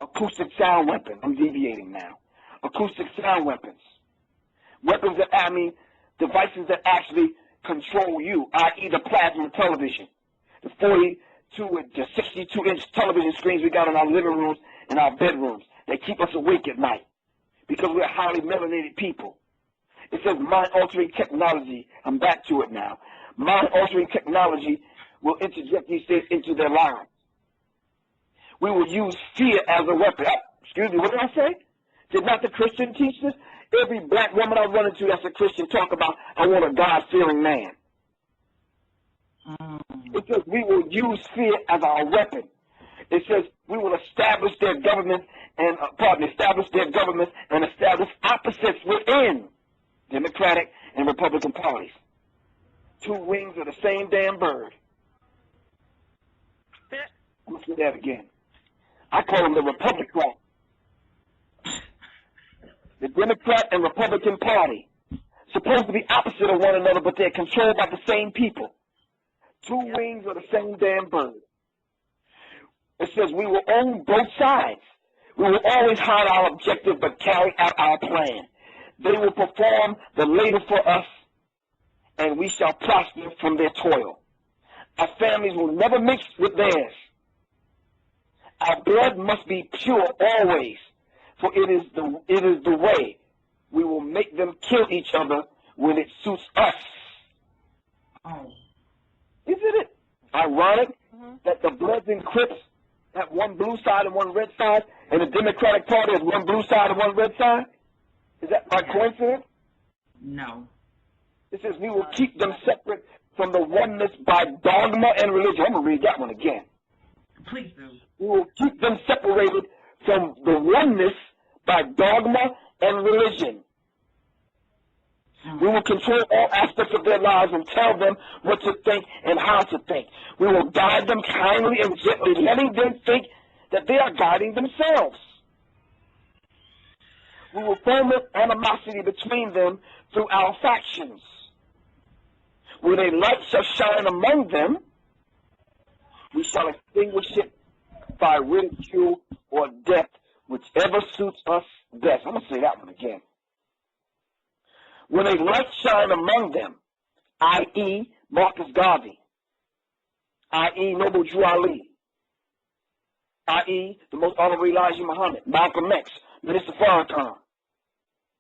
Acoustic sound weapons. I'm deviating now. Acoustic sound weapons. Weapons that, devices that actually control you, i.e. the plasma television. The 42 and the 62-inch television screens we got in our living rooms and our bedrooms. They keep us awake at night because we're highly melanated people. It says mind-altering technology. I'm back to it now. Mind-altering technology will interject these things into their lives. We will use fear as a weapon. Excuse me, what did I say? Did not the Christian teach this? Every black woman I run into that's a Christian talk about, I want a God-fearing man. It says we will use fear as our weapon. It says we will establish their government and, establish opposites within Democratic and Republican parties. Two wings of the same damn bird. I'm going to say that again. I call them the Republicans. The Democrat and Republican Party, supposed to be opposite of one another, but they're controlled by the same people. Two wings of the same damn bird. It says we will own both sides. We will always hide our objective but carry out our plan. They will perform the labor for us, and we shall prosper from their toil. Our families will never mix with theirs. Our blood must be pure always, for it is the way we will make them kill each other when it suits us. Oh. Isn't it ironic that the Bloods and Crips have one blue side and one red side, and the Democratic Party has one blue side and one red side? Is that by coincidence? No. It says we will keep them separate from the oneness by dogma and religion. I'm going to read that one again. Please do. We will keep them separated from the oneness by dogma and religion. We will control all aspects of their lives and tell them what to think and how to think. We will guide them kindly and gently, letting them think that they are guiding themselves. We will foment animosity between them through our factions. When a light shall shine among them, we shall extinguish it by ridicule or death, whichever suits us best. I'm going to say that one again. When a light shine among them, i.e. Marcus Garvey, i.e. Noble Drew Ali, i.e. the most honorable Elijah Muhammad, Malcolm X, Minister Farrakhan,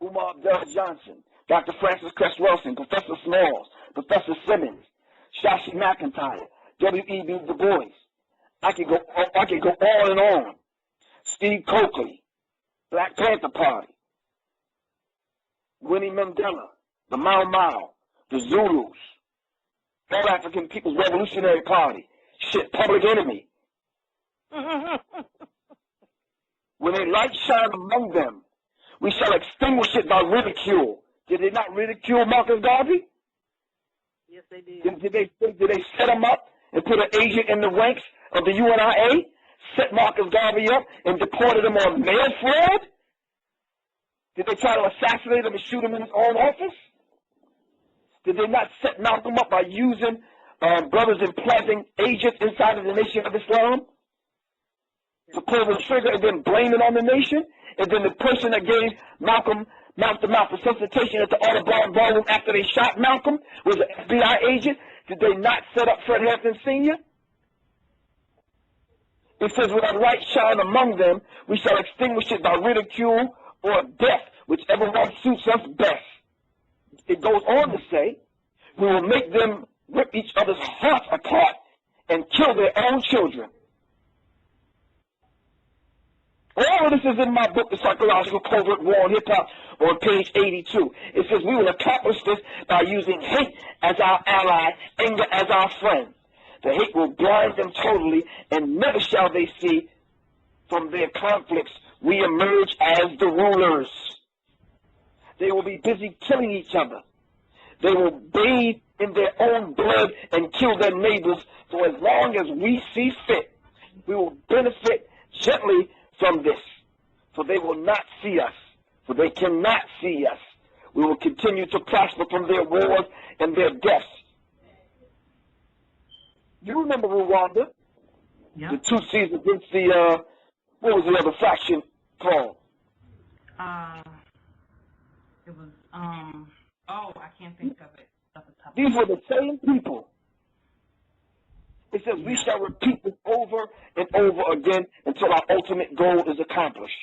Umar Abdullah Johnson, Dr. Francis Cress Wilson, Professor Smalls, Professor Simmons, Shashi McIntyre, W.E.B. Du Bois. I could go on and on. Steve Coakley, Black Panther Party, Winnie Mandela, the Mau Mau, the Zulus, All African People's Revolutionary Party, shit, Public Enemy. When a light shine among them, we shall extinguish it by ridicule. Did they not ridicule Marcus Garvey? Yes, they did. Did they set him up and put an agent in the ranks of the UNIA, set Marcus Garvey up and deported him on mail fraud? Did they try to assassinate him and shoot him in his own office? Did they not set Malcolm up by using brothers and planting agents inside of the Nation of Islam to pull the trigger and then blame it on the nation? And then the person that gave Malcolm mouth-to-mouth resuscitation at the Audubon Ballroom after they shot Malcolm was an FBI agent? Did they not set up Fred Hampton Sr.? It says, when a light shine among them, we shall extinguish it by ridicule or death, whichever one suits us best. It goes on to say, we will make them rip each other's hearts apart and kill their own children. All of this is in my book, The Psychological Covert War on Hip-Hop, on page 82. It says we will accomplish this by using hate as our ally, anger as our friend. The hate will blind them totally, and never shall they see from their conflicts we emerge as the rulers. They will be busy killing each other. They will bathe in their own blood and kill their neighbors for as long as we see fit. We will benefit gently from this, for they will not see us, for they cannot see us. We will continue to prosper from their wars and their deaths. You remember Rwanda? Yeah. The Tutsis against the What was the other faction called? It was, I can't think of it off the top. These were the same people. It says we shall repeat this over and over again until our ultimate goal is accomplished.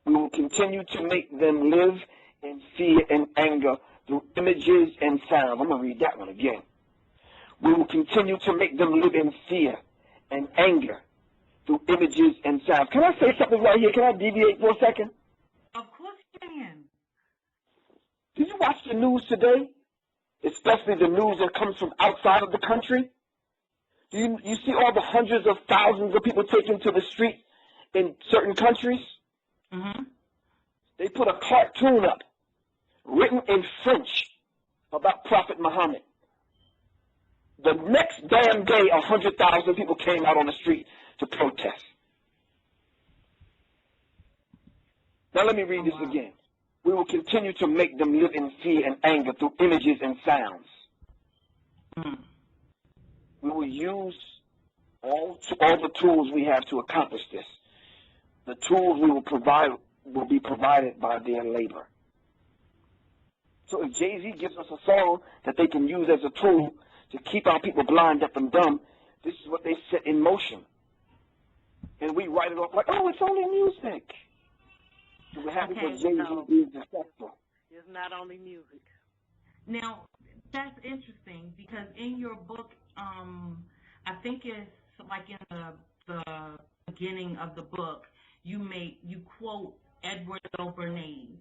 We will continue to make them live in fear and anger through images and sounds. I'm going to read that one again. We will continue to make them live in fear and anger through images and sounds. Can I say something right here? Can I deviate for a second? Of course you can. Did you watch the news today? Especially the news that comes from outside of the country? Do you see all the hundreds of thousands of people taken to the street in certain countries? Mm-hmm. They put a cartoon up, written in French, about Prophet Muhammad. The next damn day, 100,000 people came out on the street to protest. Now let me read this again. We will continue to make them live in fear and anger through images and sounds. We will use all the tools we have to accomplish this. The tools we will provide will be provided by their labor. So if Jay-Z gives us a song that they can use as a tool to keep our people blind, deaf, and dumb, this is what they set in motion. And we write it off like, oh, it's only music. So we're happy for Jay-Z being successful. It's not only music. Now, that's interesting because in your book, I think it's like in the beginning of the book, you quote Edward Bernays.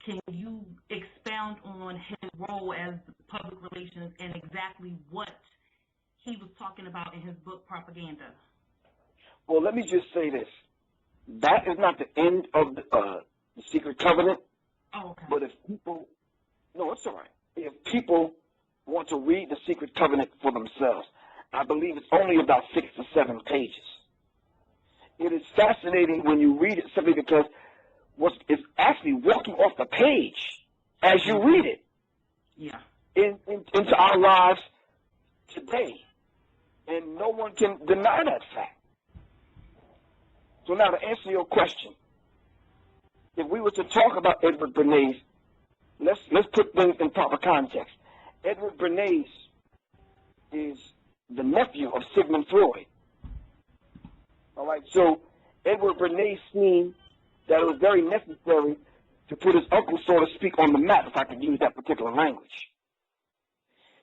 Can you expound on his role as public relations and exactly what he was talking about in his book, Propaganda? Well, let me just say this. That is not the end of the secret covenant. Oh, okay. But if people, no, it's all right. If people want to read the secret covenant for themselves, I believe it's only about 6 to 7 pages. It is fascinating when you read it simply because it's actually walking off the page as you read it. Yeah. Into our lives today. And no one can deny that fact. So now to answer your question, if we were to talk about Edward Bernays, let's put things in proper context. Edward Bernays is the nephew of Sigmund Freud. All right, so Edward Bernays seen that it was very necessary to put his uncle, so to speak, on the map, if I could use that particular language.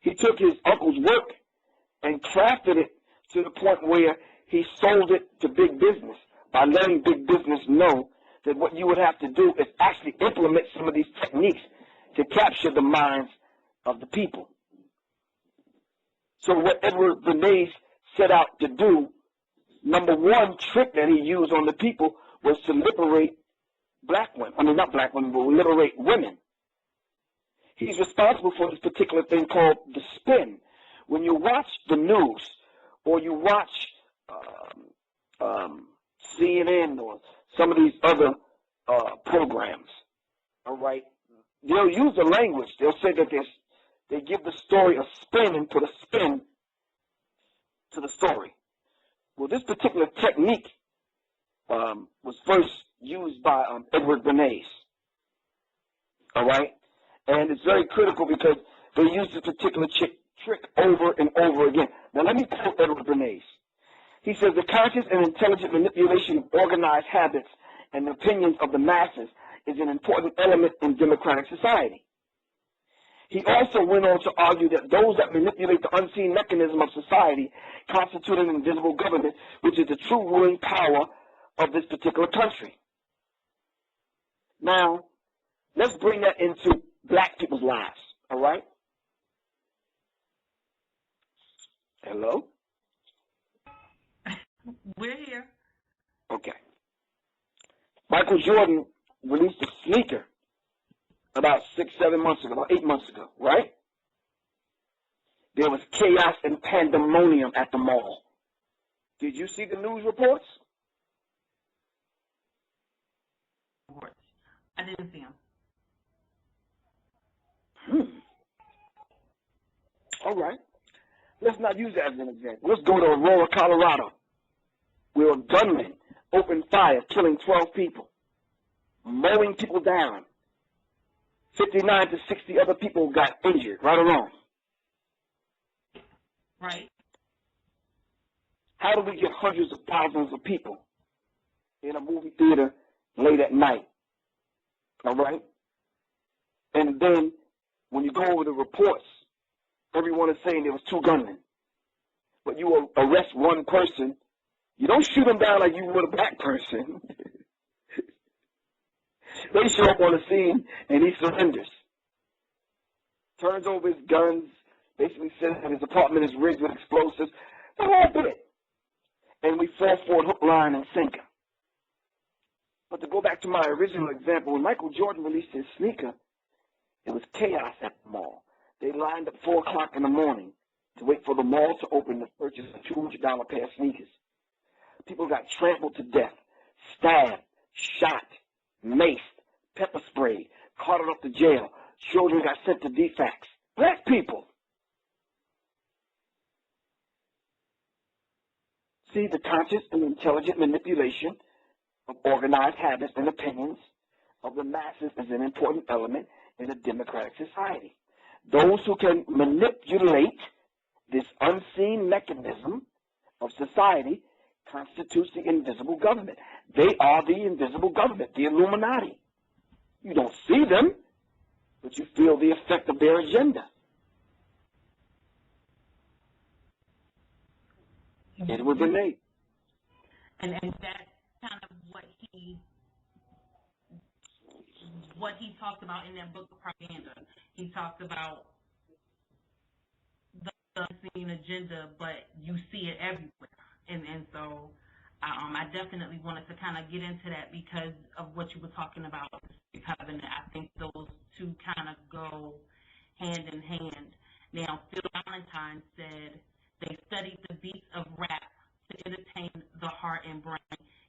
He took his uncle's work and crafted it to the point where he sold it to big business by letting big business know that what you would have to do is actually implement some of these techniques to capture the minds of the people. So what Edward Bernays set out to do, number one trick that he used on the people was to liberate black women. I mean, not black women, but liberate women. He's responsible for this particular thing called the spin. When you watch the news or you watch CNN or some of these other programs, all right, they'll use the language. They'll say that they give the story a spin and put a spin to the story. Well, this particular technique was first used by Edward Bernays, all right? And it's very critical because they use this particular trick over and over again. Now, let me quote Edward Bernays. He says, the conscious and intelligent manipulation of organized habits and the opinions of the masses is an important element in democratic society. He also went on to argue that those that manipulate the unseen mechanism of society constitute an invisible government, which is the true ruling power of this particular country. Now, let's bring that into black people's lives, all right? Hello? We're here. Okay. Michael Jordan released a sneaker about 6-7 months ago, about 8 months ago, right? There was chaos and pandemonium at the mall. Did you see the news reports? I didn't see them. All right. Let's not use that as an example. Let's go to Aurora, Colorado, where a gunman opened fire, killing 12 people, mowing people down. 59 to 60 other people got injured, right or wrong? Right. How do we get hundreds of thousands of people in a movie theater late at night? All right? And then when you go over the reports, everyone is saying there was 2 gunmen. But you arrest one person, you don't shoot him down like you would a black person. They show up on the scene and he surrenders. Turns over his guns, basically says that his apartment is rigged with explosives, the whole bit. And we fall for it hook, line, and sinker. But to go back to my original example, when Michael Jordan released his sneaker, it was chaos at the mall. They lined up 4 o'clock in the morning to wait for the mall to open to purchase a $200 pair of sneakers. People got trampled to death, stabbed, shot, maced, pepper sprayed, carted off to jail. Children got sent to defects. Black people. See, the conscious and intelligent manipulation of organized habits and opinions of the masses is an important element in a democratic society. Those who can manipulate this unseen mechanism of society constitutes the invisible government. They are the invisible government, the Illuminati. You don't see them, but you feel the effect of their agenda. Edward Bernays. And that's kind of what he talked about in that book, Propaganda. He talked about the unseen agenda, but you see it everywhere. And so I definitely wanted to kind of get into that because of what you were talking about, the covenant. I think those two kind of go hand in hand. Now, Phil Valentine said they studied the beats of rap to entertain the heart and brain.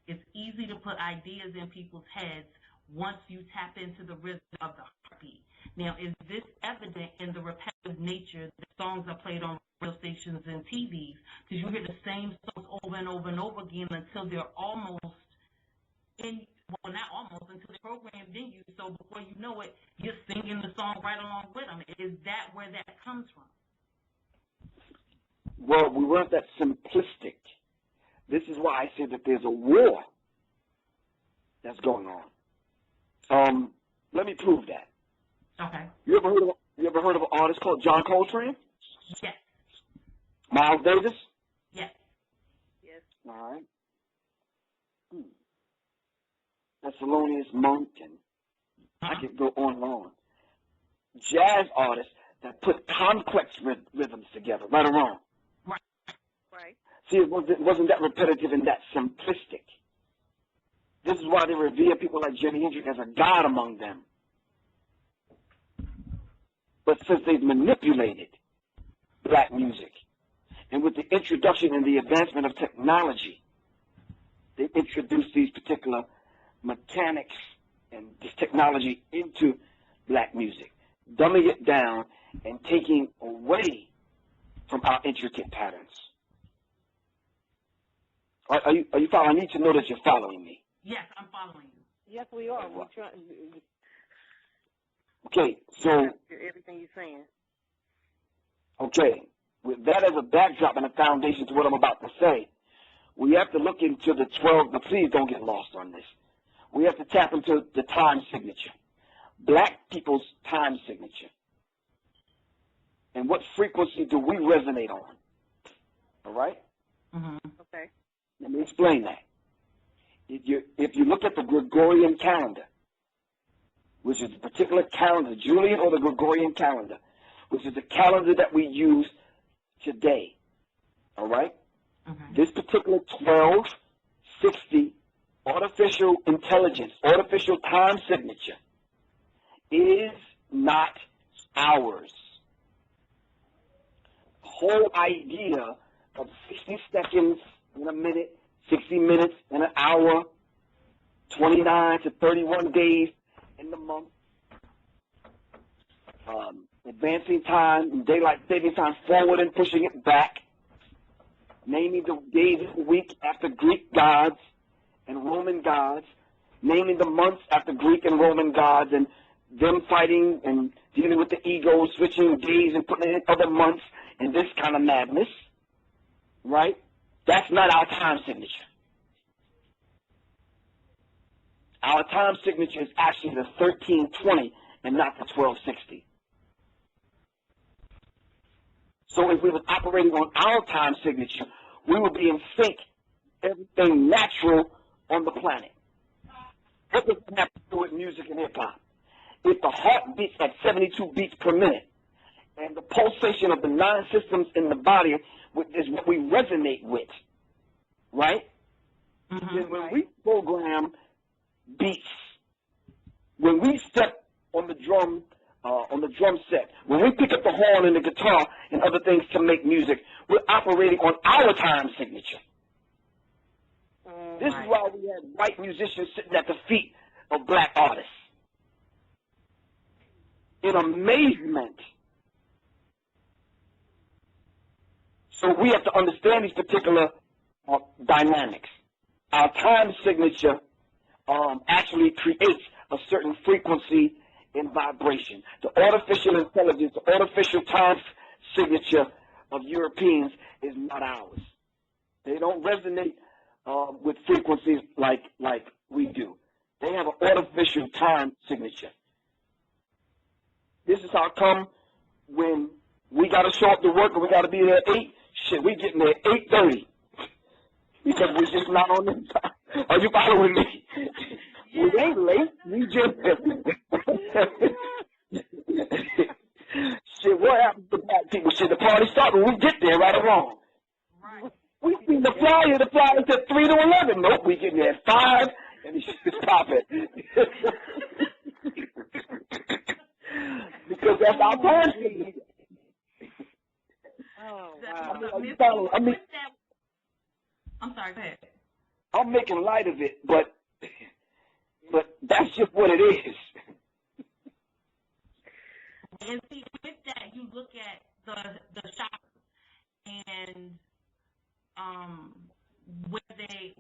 It's easy to put ideas in people's heads once you tap into the rhythm of the heartbeat. Now, is this evident in the repetitive nature that songs are played on radio stations and TVs? Because you hear the same songs over and over and over again until they're almost in, well, not almost, until they're programmed in you. So before you know it, you're singing the song right along with them. Is that where that comes from? Well, we weren't that simplistic. This is why I said that there's a war that's going on. Let me prove that. Okay. You ever heard of an artist called John Coltrane? Yes. Miles Davis? Yes. Yes. All right. Thelonious Monk, and I could go on and on. Jazz artists that put complex rhythms together, right or wrong? Right. See, it wasn't that repetitive and that simplistic. This is why they revere people like Jimi Hendrix as a god among them. But since they've manipulated black music, and with the introduction and the advancement of technology, they introduced these particular mechanics and this technology into black music, dumbing it down and taking away from our intricate patterns. Are you following? I need to know that you're following me. Yes, I'm following you. Yes, we are. We're trying. Okay, so Everything you're saying. okay, with that as a backdrop and a foundation to what I'm about to say, we have to look into the 12, but please don't get lost on this. We have to tap into the time signature, black people's time signature. And what frequency do we resonate on? All right? Mm-hmm. Okay. Let me explain that. If you look at the Gregorian calendar, which is a particular calendar, Julian or the Gregorian calendar, which is the calendar that we use today, all right? Mm-hmm. This particular 1260 artificial intelligence, artificial time signature is not ours. The whole idea of 60 seconds in a minute, 60 minutes in an hour, 29 to 31 days in the month, advancing time, daylight saving time forward and pushing it back, naming the days of the week after Greek gods, and Roman gods, naming the months after Greek and Roman gods, and them fighting and dealing with the ego, switching days and putting in other months, and this kind of madness, right? That's not our time signature. Our time signature is actually the 1320 and not the 1260. So if we were operating on our time signature, we would be in sync, everything natural on the planet. What does that have to do with music and hip-hop? If the heart beats at 72 beats per minute, and the pulsation of the 9 systems in the body is what we resonate with, right? Mm-hmm. Then when we program beats, when we step on the drum set, when we pick up the horn and the guitar and other things to make music, we're operating on our time signature. This is why we have white musicians sitting at the feet of black artists in amazement. So we have to understand these particular dynamics. Our time signature actually creates a certain frequency and vibration. The artificial intelligence, the artificial time signature of Europeans is not ours. They don't resonate with frequencies like we do. They have an artificial time signature. This is how come when we got to show up to work and we got to be there at 8, shit, we getting there at 8:30 because we're just not on the time. Are you following me? We ain't late. We just shit. What happens to black people? Shit, the party starts when we get there, right or wrong. Right. We see the flyer. The flyer said 3 to 11. Nope, we getting there at 5, and the shit is popping. Because that's our time. Oh, wow. I mean, I'm sorry, go ahead. I'm making light of it, but that's just what it is. And see, with that, you look at the chakras and where the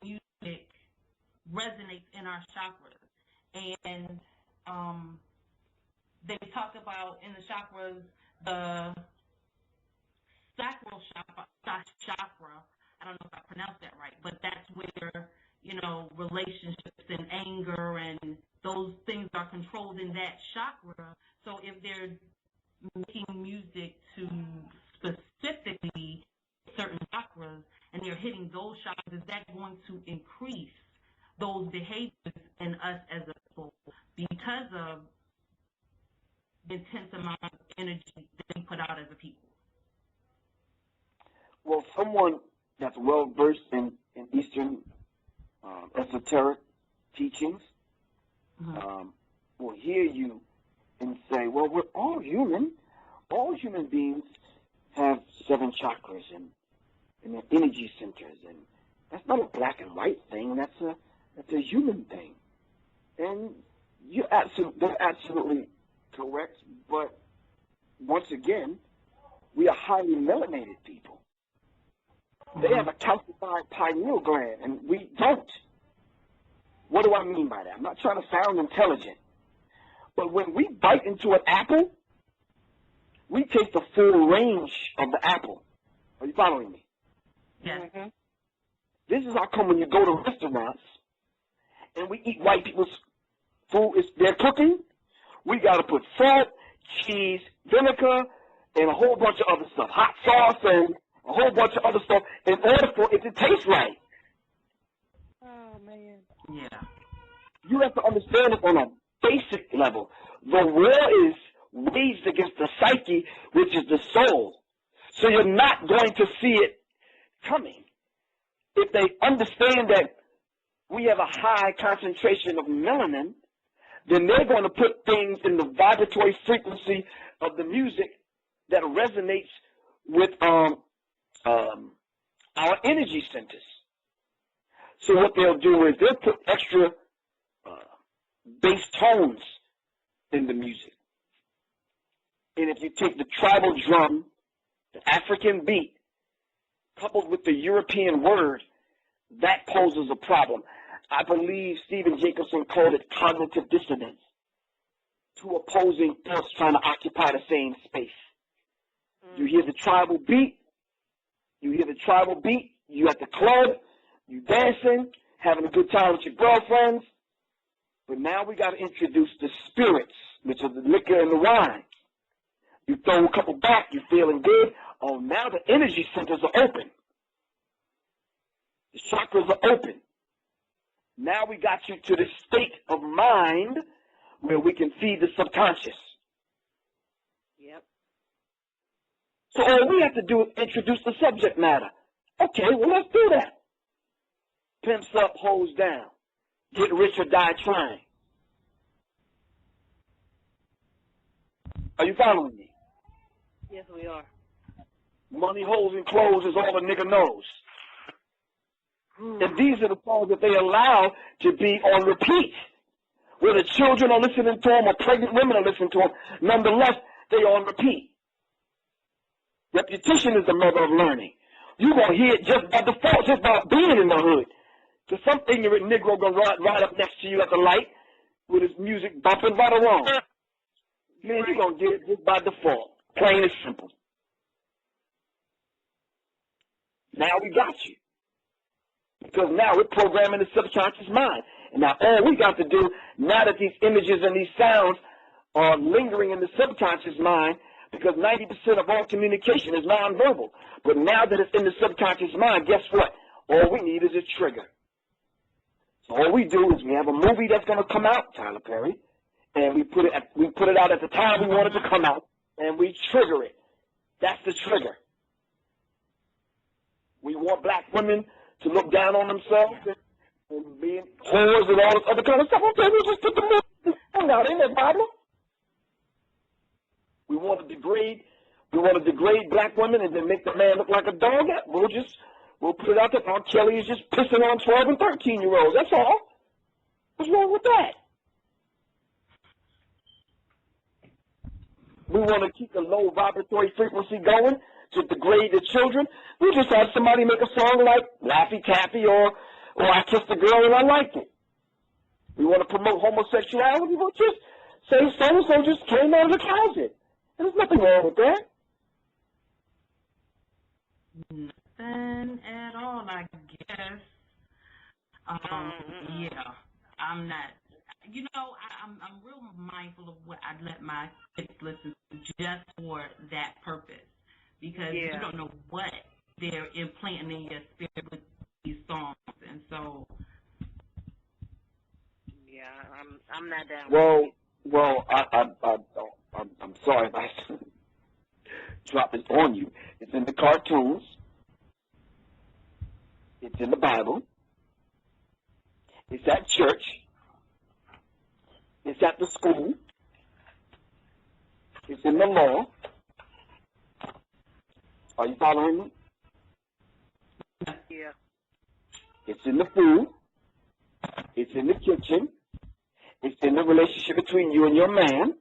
music resonates in our chakras, and they talk about in the chakras the sacral chakra. I don't know if I pronounced that right, but that's where, relationships and anger and those things are controlled in that chakra. So if they're making music to specifically certain chakras and they're hitting those chakras, is that going to increase those behaviors in us as a people because of the intense amount of energy that we put out as a people? Well, someone that's well versed in Eastern esoteric teachings will hear you and say, well, we're all human. All human beings have 7 chakras and their energy centers, and that's not a black and white thing. That's a human thing. And they're absolutely correct. But once again, we are highly melanated people. They have a calcified pineal gland, and we don't. What do I mean by that? I'm not trying to sound intelligent. But when we bite into an apple, we take the full range of the apple. Are you following me? Yeah. Mm-hmm. This is how come when you go to restaurants and we eat white people's food, they're cooking, we got to put salt, cheese, vinegar, and a whole bunch of other stuff, hot sauce and a whole bunch of other stuff in order for it to taste right. Oh, man. Yeah. You have to understand it on a basic level. The war is waged against the psyche, which is the soul. So you're not going to see it coming. If they understand that we have a high concentration of melanin, then they're going to put things in the vibratory frequency of the music that resonates with our energy centers. So what they'll do is they'll put extra bass tones in the music. And if you take the tribal drum, the African beat, coupled with the European word, that poses a problem. I believe Stephen Jacobson called it cognitive dissonance. Two opposing thoughts trying to occupy the same space. You hear the tribal beat. You hear the tribal beat. You at the club. You dancing, having a good time with your girlfriends. But now we got to introduce the spirits, which are the liquor and the wine. You throw a couple back, you're feeling good. Oh, now the energy centers are open. The chakras are open. Now we got you to the state of mind where we can feed the subconscious. Yep. So all we have to do is introduce the subject matter. Okay, well, let's do that. Pimps up, hoes down. Get rich or die trying. Are you following me? Yes, we are. Money, hoes, and clothes is all a nigga knows. And these are the songs that they allow to be on repeat. Whether children are listening to them or pregnant women are listening to them, nonetheless, they are on repeat. Repetition is the mother of learning. You're going to hear it just by default, just by being in the hood. Because some ignorant Negro going to ride up next to you at the light with his music bumping right or wrong. Man, you're going to get it just by default. Plain and simple. Now we got you. Because now we're programming the subconscious mind. And now all we got to do, now that these images and these sounds are lingering in the subconscious mind, because 90% of all communication is nonverbal. But now that it's in the subconscious mind, guess what? All we need is a trigger. So all we do is we have a movie that's going to come out, Tyler Perry, and we put it out at the time we want it to come out, and we trigger it. That's the trigger. We want black women to look down on themselves and being whores and all this other kind of stuff. Okay, we just put the movie out. Ain't that problem? We want to degrade black women and then make the man look like a dog. We'll put it out there. R. Kelly is just pissing on 12 and 13-year-olds. That's all. What's wrong with that? We want to keep the low vibratory frequency going to degrade the children. We just have somebody make a song like Laffy Taffy or I Kissed a Girl and I Liked It. We want to promote homosexuality. We'll just say so-and-so just came out of the closet. There's nothing wrong with that. Nothing at all, I guess. Yeah, I'm not. You know, I'm real mindful of what I let my kids listen to just for that purpose, because you don't know what they're implanting in your spirit with these songs, and so. Yeah, I'm not down. Well, I'm sorry if I drop this on you. It's in the cartoons. It's in the Bible. It's at church. It's at the school. It's in the law. Are you following me? Yeah. It's in the food. It's in the kitchen. It's in the relationship between you and your man.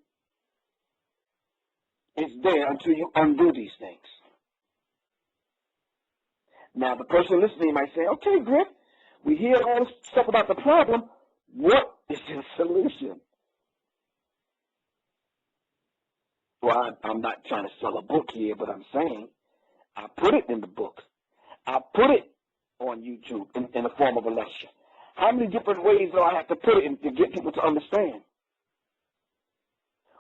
It's there until you undo these things. Now, the person listening might say, okay, Griff, we hear all this stuff about the problem. What is the solution? Well, I'm not trying to sell a book here, but I'm saying I put it in the book. I put it on YouTube in the form of a lecture. How many different ways do I have to put it in to get people to understand?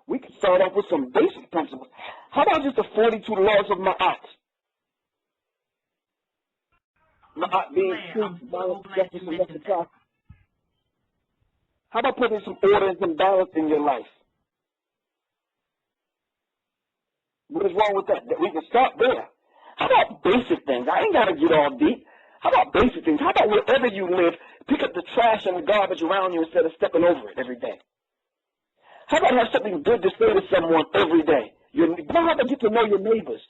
We can start off with some basic principles. How about just the 42 laws of Ma'at? Ma'at being truth, balance, justice, and reciprocity. How about putting some order and some balance in your life? What is wrong with that? We can start there. How about basic things? I ain't got to get all deep. How about basic things? How about wherever you live, pick up the trash and the garbage around you instead of stepping over it every day? How about have something good to say to someone every day? How about get to know your neighbors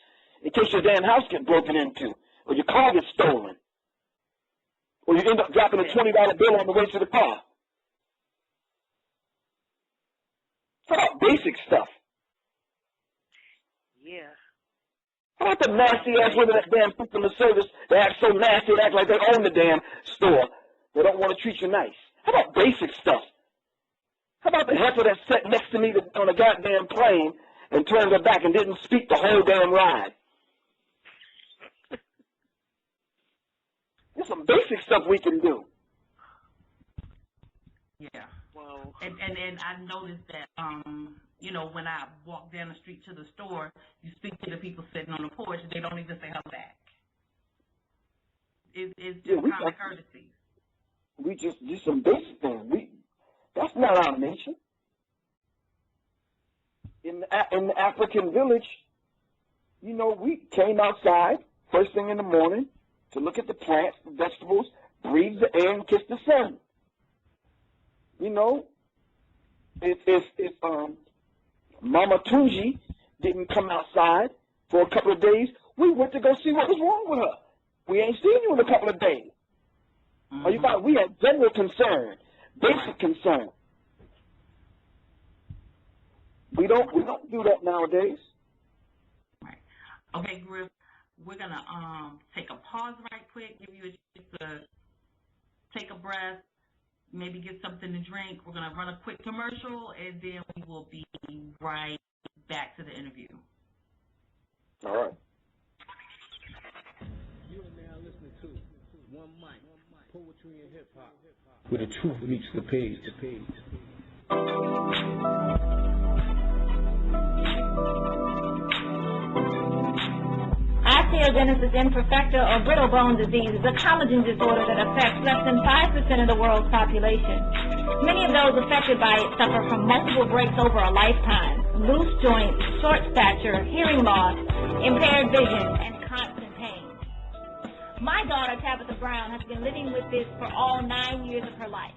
in case your damn house gets broken into or your car gets stolen or you end up dropping a $20 bill on the way to the car? How about basic stuff? Yeah. How about the nasty ass women that damn customer service, they act so nasty, they act like they own the damn store. They don't want to treat you nice. How about basic stuff? How about the heifer that sat next to me on a goddamn plane and turned her back and didn't speak the whole damn ride? There's some basic stuff we can do. Yeah. Well, and I noticed that, you know, when I walk down the street to the store, you speak to the people sitting on the porch, they don't even say hello back. It's just common courtesy. We just some basic things. That's not our nation. In the African village, you know, we came outside first thing in the morning to look at the plants, the vegetables, breathe the air, and kiss the sun. You know, if Mama Tunji didn't come outside for a couple of days, we went to go see what was wrong with her. We ain't seen you in a couple of days. Mm-hmm. We had general concern, basic concern. We don't do that nowadays. Right. Okay, Griff, we're gonna take a pause right quick, give you a chance to take a breath, maybe get something to drink. We're gonna run a quick commercial, and then we will be right back to the interview. All right. You are now listening to One Mic, Poetry and Hip Hop, where the truth meets the page. Osteogenesis imperfecta, or brittle bone disease, is a collagen disorder that affects less than 5% of the world's population. Many of those affected by it suffer from multiple breaks over a lifetime, loose joints, short stature, hearing loss, impaired vision, and constant pain. My daughter, Tabitha Brown, has been living with this for all 9 years of her life.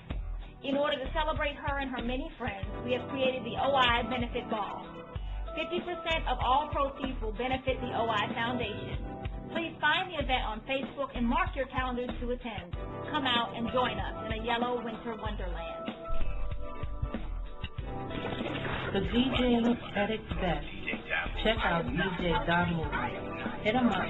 In order to celebrate her and her many friends, we have created the OI Benefit Ball. 50% of all proceeds will benefit the OI Foundation. Please find the event on Facebook and mark your calendars to attend. Come out and join us in a yellow winter wonderland. The DJing at its best. Check out DJ Damu. Hit him up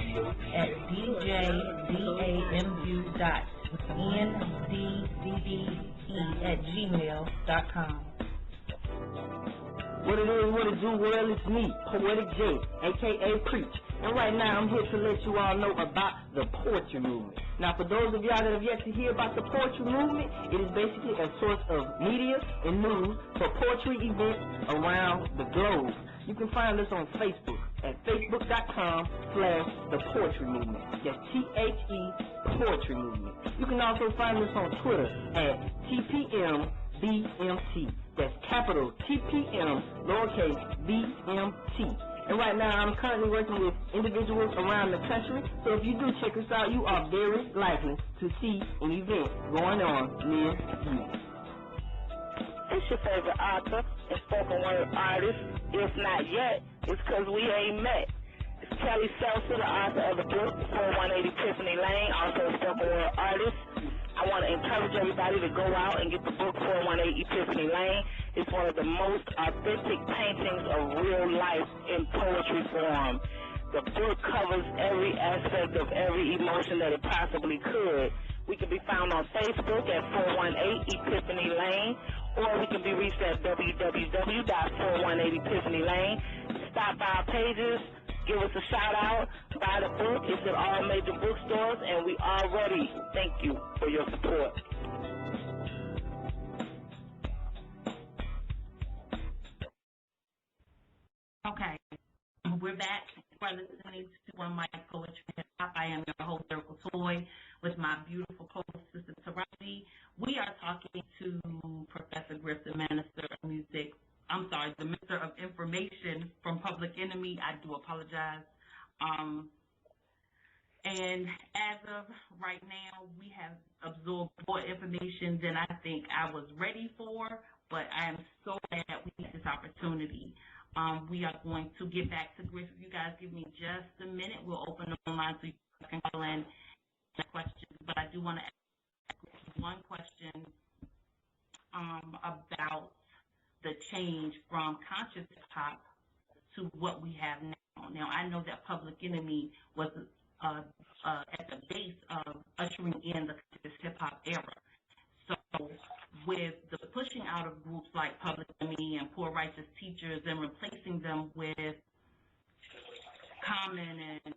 at djdamndde@gmail.com. What it is, what it do, well, it's me, Poetic J, a.k.a. Preach. And right now, I'm here to let you all know about the poetry movement. Now, for those of y'all that have yet to hear about the poetry movement, it is basically a source of media and news for poetry events around the globe. You can find us on Facebook at facebook.com/the poetry movement. That's THE Poetry Movement. You can also find us on Twitter at TPMBMT. That's capital TPM, lowercase BMT. And right now, I'm currently working with individuals around the country. So if you do check us out, you are very likely to see an event going on near you. It's your favorite author and spoken word artist. If not yet, it's because we ain't met. It's Kelly Seltzer, the author of the book 4180 Tiffany Lane, also a spoken word artist. I want to encourage everybody to go out and get the book 418 Epiphany Lane. It's one of the most authentic paintings of real life in poetry form. The book covers every aspect of every emotion that it possibly could. We can be found on Facebook at 418 Epiphany Lane, or we can be reached at www.418 Epiphany Lane. Stop by our pages. Give us a shout out, buy the book. It's at all major bookstores, and we are ready. Thank you for your support. Okay, we're back. We're listening to One Mic Poetry and Hip Hop. I am your host, Circle Toy, with my beautiful co-sister, Taraji. We are talking to Professor Griff, the Minister of Music. I'm sorry, the Minister of Information from Public Enemy. I do apologize. And as of right now, we have absorbed more information than I think I was ready for, but I am so glad we had this opportunity. We are going to get back to Griff. If you guys give me just a minute, we'll open the line so you can call in questions. But I do want to ask one question about the change from conscious hip-hop to what we have now. Now, I know that Public Enemy was at the base of ushering in the conscious hip-hop era. with the pushing out of groups like Public Enemy and Poor Righteous Teachers and replacing them with Common and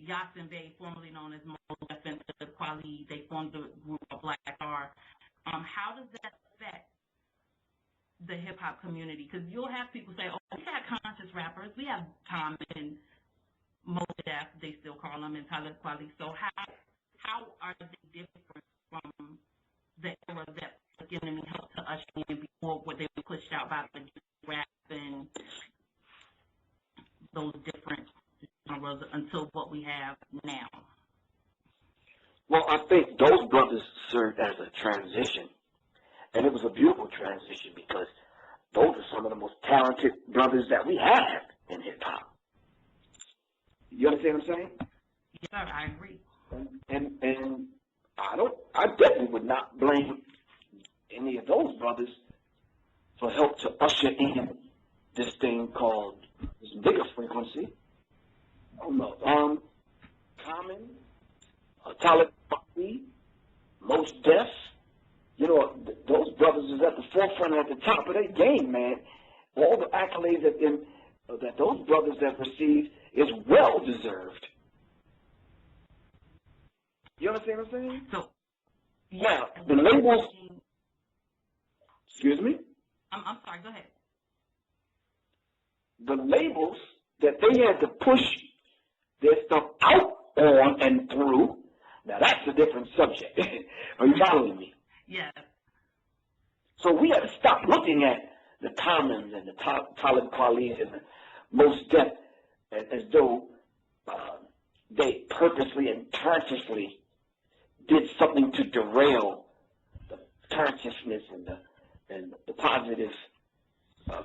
Yasin Bey, formerly known as Mos Def and Kweli, they formed the group of Black Star. How does that affect the hip-hop community? Because you'll have people say, oh, we got conscious rappers. We have Common, Mos Def, they still call them, and Talib Kweli. So how are they different from the era that Public Enemy helped to usher in before what they were pushed out by the rap and those different genres until what we have now? Well, I think those brothers served as a transition, and it was a beautiful transition because those are some of the most talented brothers that we have in hip-hop. You understand what I'm saying? Yes, sir, I agree. And I definitely would not blame any of those brothers for help to usher in this thing called this bigger frequency. I don't know. Common, Talib Kweli, Mos Def. You know, those brothers is at the forefront and at the top of their game, man. All the accolades that those brothers have received is well deserved. You understand what I'm saying? So, now, the labels. Excuse me? I'm sorry, go ahead. The labels that they had to push their stuff out on and through, now that's a different subject. Are you following me? Yes. So we had to stop looking at the Commons and the Talib Kweli and the Mos Def as though they purposely and consciously did something to derail the consciousness and the positive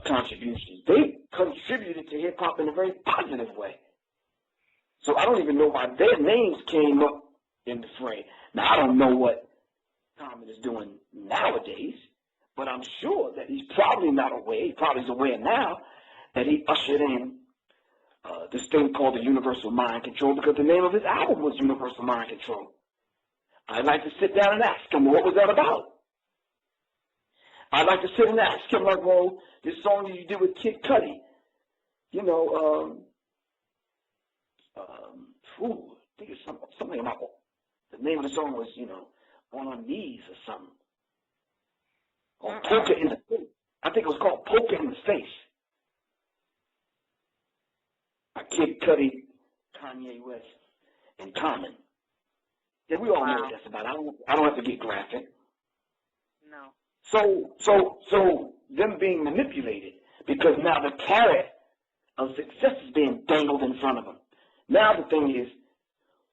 contributions. They contributed to hip-hop in a very positive way. So I don't even know why their names came up in the fray. Now, I don't know what Common is doing nowadays, but I'm sure that he's probably not aware. He probably is aware now that he ushered in this thing called the Universal Mind Control, because the name of his album was Universal Mind Control. I'd like to sit down and ask him, what was that about? I'd like to sit and ask him, like, well, this song that you did with Kid Cudi, you know, I think it's something about, the name of the song was, you know, On Our Knees or something. Or Poker in the Face. I think it was called Poker in the Face. By Kid Cudi, Kanye West, and Common. Yeah, we all know what that's about. I don't have to get graphic. No. So them being manipulated, because now the carrot of success is being dangled in front of them. Now the thing is,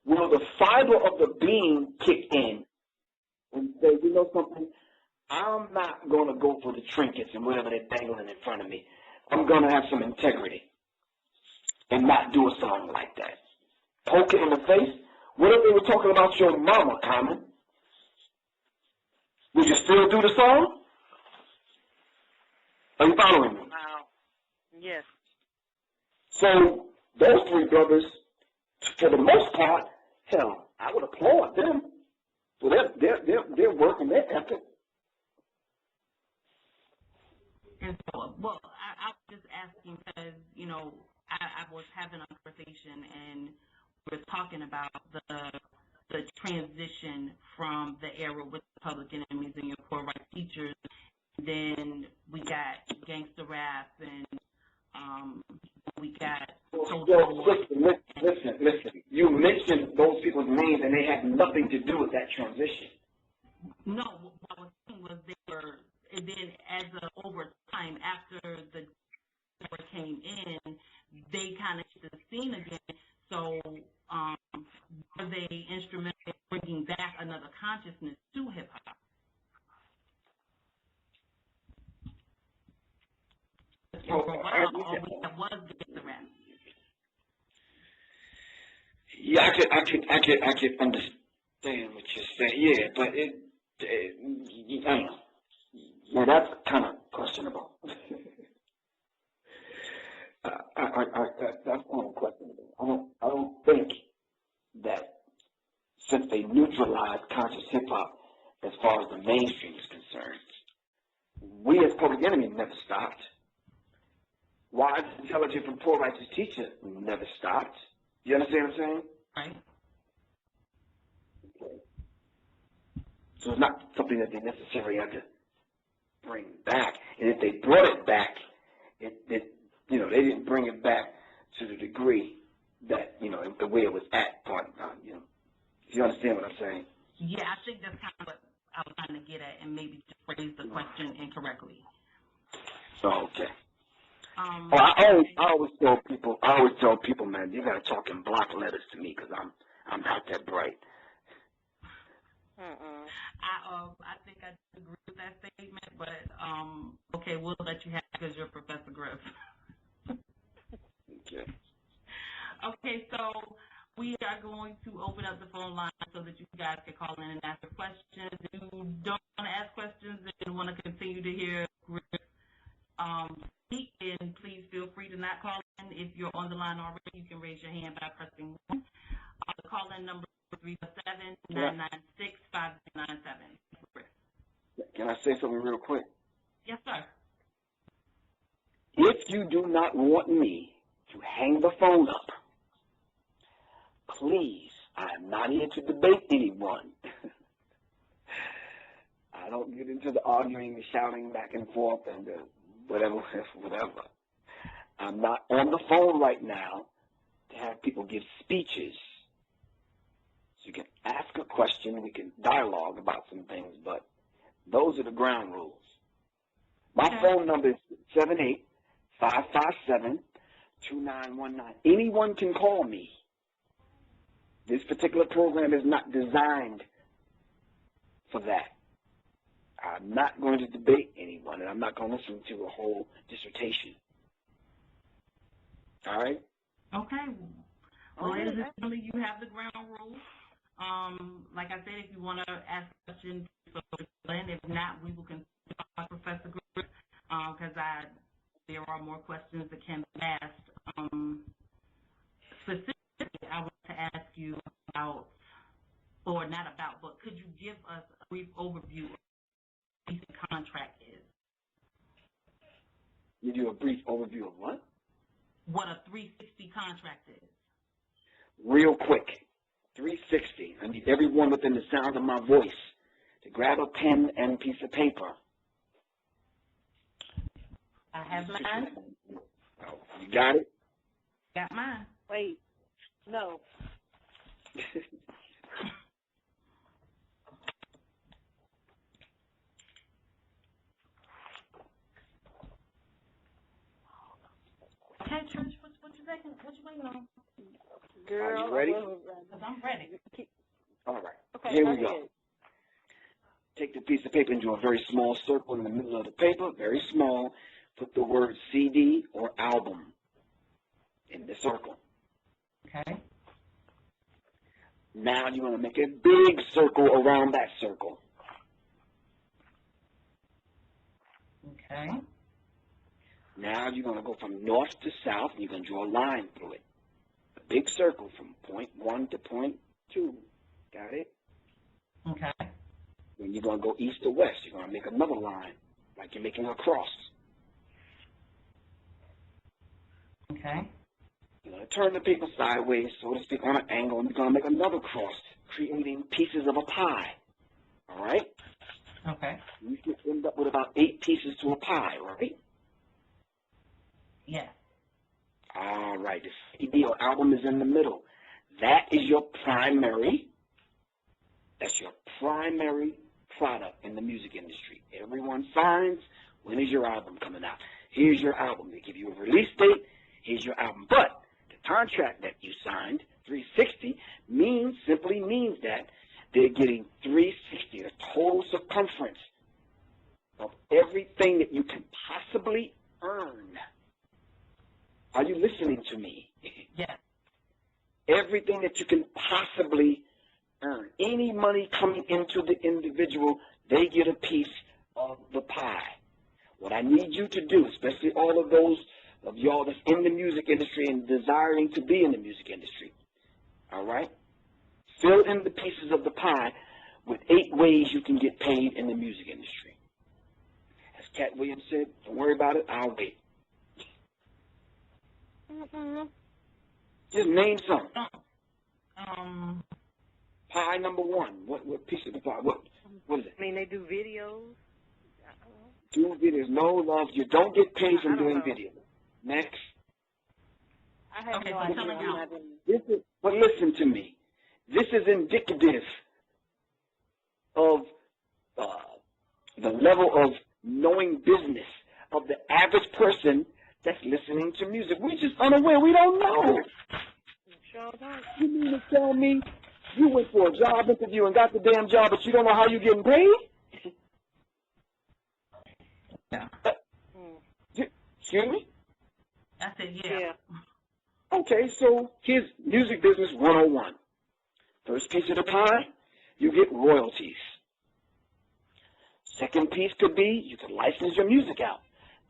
will the fiber of the being kick in and say, you know something, I'm not going to go for the trinkets and whatever they're dangling in front of me. I'm going to have some integrity and not do a song like that. Poke it in the face. What if they were talking about your mama, Common? Would you still do the song? Are you following me? Wow. Yes. So those three brothers, for the most part, hell, I would applaud them for their work and their effort. And so, well, I was just asking because, you know, I was having a conversation and we were talking about the transition from the era with the Public Enemies and your Poor Rights Teachers. Then we got gangster rap and we got listen. You mentioned those people's names and they had nothing to do with that transition. No, what I was saying was they were, and then over time, after the era came in, they kind of hit the scene again. So were they instrumental in bringing back another consciousness to hip hop? Yeah, I could understand what you're saying. Yeah, but I don't know. Yeah, that's kind of questionable. That's kind of questionable. I don't think that since they neutralized conscious hip hop as far as the mainstream is concerned. We as Public Enemy never stopped. Wise, Intelligent, and Poor Righteous Teacher never stopped. You understand what I'm saying? Right. So it's not something that they necessarily have to bring back. And if they brought it back, they didn't bring it back to the degree that, the way it was at, you understand what I'm saying? Yeah, I think that's kind of what I was trying to get at, and maybe just phrase the question incorrectly. Oh, okay. I always tell people, man, you gotta talk in block letters to me because I'm not that bright. I think I agree with that statement, but okay, we'll let you have it because you're Professor Griff. Okay. Okay, so we are going to open up the phone line so that you guys can call in and ask questions. If you don't want to ask questions and want to continue to hear Griff speak, and please feel free to not call in. If you're on the line already, you can raise your hand by pressing 1. The call-in number is 347-996-5097. Can I say something real quick? Yes, sir. If you do not want me to hang the phone up, please, I am not here to debate anyone. I don't get into the arguing and shouting back and forth and whatever. I'm not on the phone right now to have people give speeches. So you can ask a question, we can dialogue about some things, but those are the ground rules. My phone number is 78557-2919. Anyone can call me. This particular program is not designed for that. I'm not going to debate anyone, and I'm not going to listen to a whole dissertation. All right? Okay. Well, ladies and gentlemen, you have the ground rules. Like I said, if you want to ask questions, and if not, we will continue with Professor Griff, because there are more questions that can be asked. Specifically, I want to ask you about, or not about, but could you give us a brief overview of what the contract is? You do a brief overview of what? What a 360 contract is. Real quick, 360. I need everyone within the sound of my voice to grab a pen and piece of paper. I have mine. Oh, you got it? Got mine. Wait, no. Okay, Church, what you thinking? What you waiting on? Girl, are you ready? Because I'm ready. All right. Okay, Here we go go. ahead. Take the piece of paper and draw a very small circle in the middle of the paper, very small. Put the word CD or album in the circle. Okay. Now you're going to make a big circle around that circle. Okay. Now you're going to go from north to south, and you're going to draw a line through it. A big circle from point 1 to point 2. Got it? Okay. Then you're going to go east to west. You're going to make another line, like you're making a cross. Okay. You're going to turn the paper sideways, so to speak, on an angle, and you're going to make another cross, creating pieces of a pie. All right? Okay. You should end up with about 8 pieces to a pie, right? Yes. All right. The CD or album is in the middle. That is your primary. That's your primary product in the music industry. Everyone finds, when is your album coming out? Here's your album. They give you a release date. Here's your album. But the contract that you signed, 360, simply means that they're getting 360, the total circumference of everything that you can possibly earn. Are you listening to me? Yes. Everything that you can possibly earn. Any money coming into the individual, they get a piece of the pie. What I need you to do, especially all of those of y'all that's in the music industry and desiring to be in the music industry, all right? Fill in the pieces of the pie with 8 ways you can get paid in the music industry. As Cat Williams said, don't worry about it, I'll wait. Just name some. Pie number 1. What piece of the pie? What is it? I mean, they do videos. Do videos. No, love, you don't get paid from doing videos. Next. I have no idea. But listen to me. This is indicative of the level of knowing business of the average person that's listening to music. We're just unaware. We don't know. You mean to tell me you went for a job interview and got the damn job, but you don't know how you're getting paid? Yeah. Excuse me? I said, yeah. Okay, so here's music business 101. First piece of the pie, you get royalties. Second piece could be you can license your music out.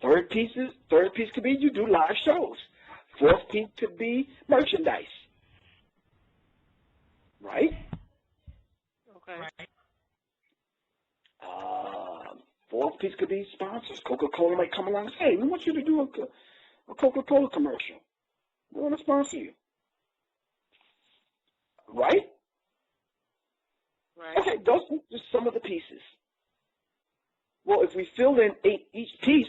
Third piece could be you do live shows. Fourth piece could be merchandise. Right? Okay. Fourth piece could be sponsors. Coca-Cola might come along and say, hey, we want you to do a Coca-Cola commercial. We want to sponsor you. Right? Right. Okay, those are just some of the pieces. Well, if we fill in each piece,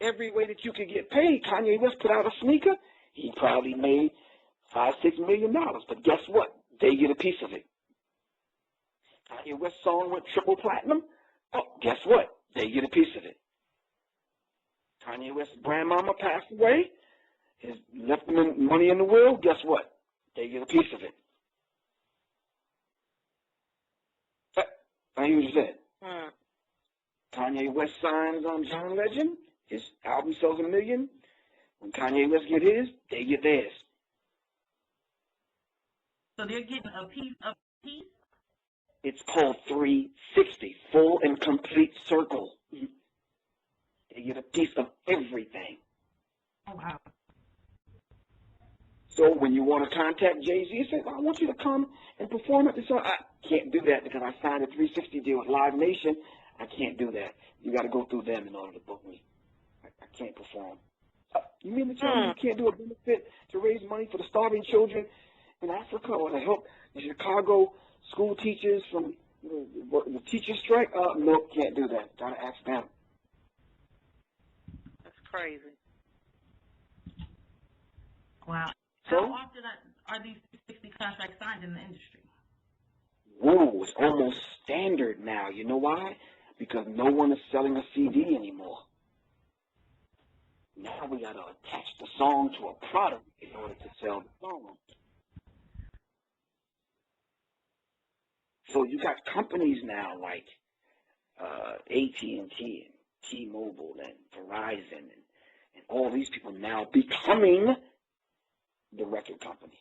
every way that you could get paid, Kanye West put out a sneaker, he probably made $5-6 million. But guess what? They get a piece of it. Kanye West's song went triple platinum. Oh, guess what? They get a piece of it. Kanye West's grandmama passed away. His left them money in the will. Guess what? They get a piece of it. I hear what you said. Kanye West signs on John Legend. His album sells 1 million. When Kanye West get his, they get theirs. So they're getting a piece of piece? It's called 360, full and complete circle. They get a piece of everything. Oh, wow. So when you want to contact Jay-Z and say, I want you to come and perform at this song, I can't do that because I signed a 360 deal with Live Nation. I can't do that. You got to go through them in order to book me. I can't perform. You mean to tell me you can't do a benefit to raise money for the starving children in Africa or to help the Chicago school teachers from the teacher strike? No, can't do that. Got to ask them. That's crazy. Wow. So, how often are these 60 contracts signed in the industry? Whoa, it's almost standard now. You know why? Because no one is selling a CD anymore. Now we got to attach the song to a product in order to sell the song. So you got companies now like AT&T and T-Mobile and Verizon and all these people now becoming the record company.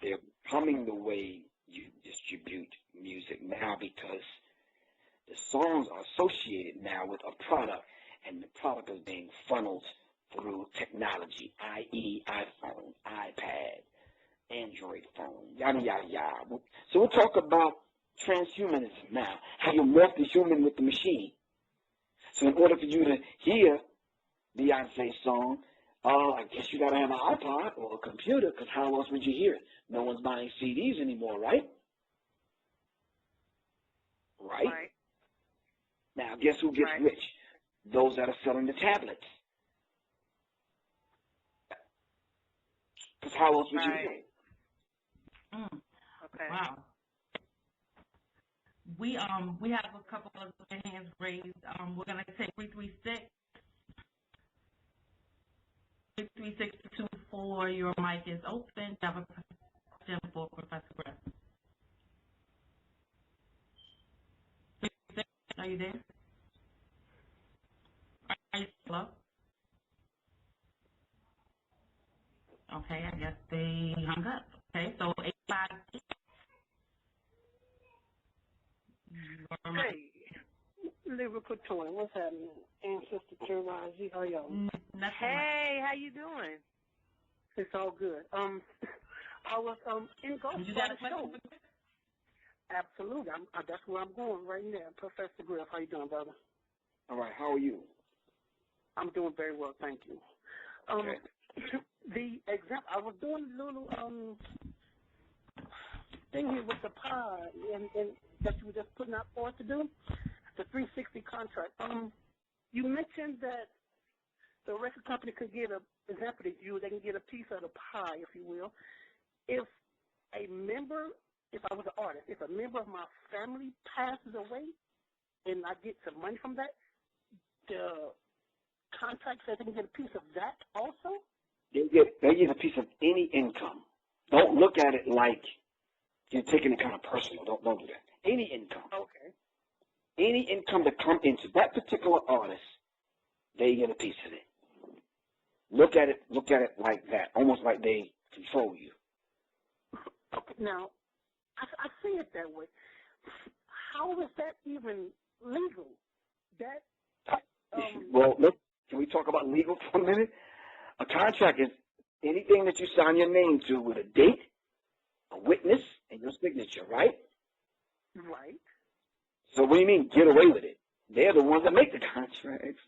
They're becoming the way you distribute music now because the songs are associated now with a product, and the product is being funneled through technology, i.e. iPhone, iPad, Android phone, yada, yada, yada. So we'll talk about transhumanism now, how you morph the human with the machine. So in order for you to hear Beyonce's song, I guess you got to have an iPod or a computer, because how else would you hear it? No one's buying CDs anymore, right? Right? Now, guess who gets rich? Those that are selling the tablets. Because how else would you hear it? Okay. Wow. We have a couple of hands raised. We're gonna take 336. 33624. Your mic is open. Have a question for Professor Griff. Are you there? Are you hello? Okay, I guess they hung up. Okay, so 85. Hey, Lyrical Toy, what's happening? Ancestor Terrazzi, how y'all? Hey, how you doing? It's all good. I was in Gulf. You got a question? Absolutely. That's where I'm going right now. Professor Griff, how you doing, brother? All right, how are you? I'm doing very well, thank you. Okay. The example, I was doing a little thing here with the pie and that you were just putting out for us to do, the 360 contract. You mentioned that the record company could get a example to you, they can get a piece of the pie, if you will. If I was an artist, if a member of my family passes away and I get some money from that, the contract says they can get a piece of that also? They get a piece of any income. Don't look at it like you're taking it kind of personal. Don't do that. Any income. Okay. Any income that comes into that particular artist, they get a piece of it. Look at it like that, almost like they control you. Okay. Now, I see it that way. How is that even legal? Well, look, can we talk about legal for a minute? A contract is anything that you sign your name to with a date, a witness, and your signature, right? Right. So what do you mean, get away with it? They're the ones that make the contracts.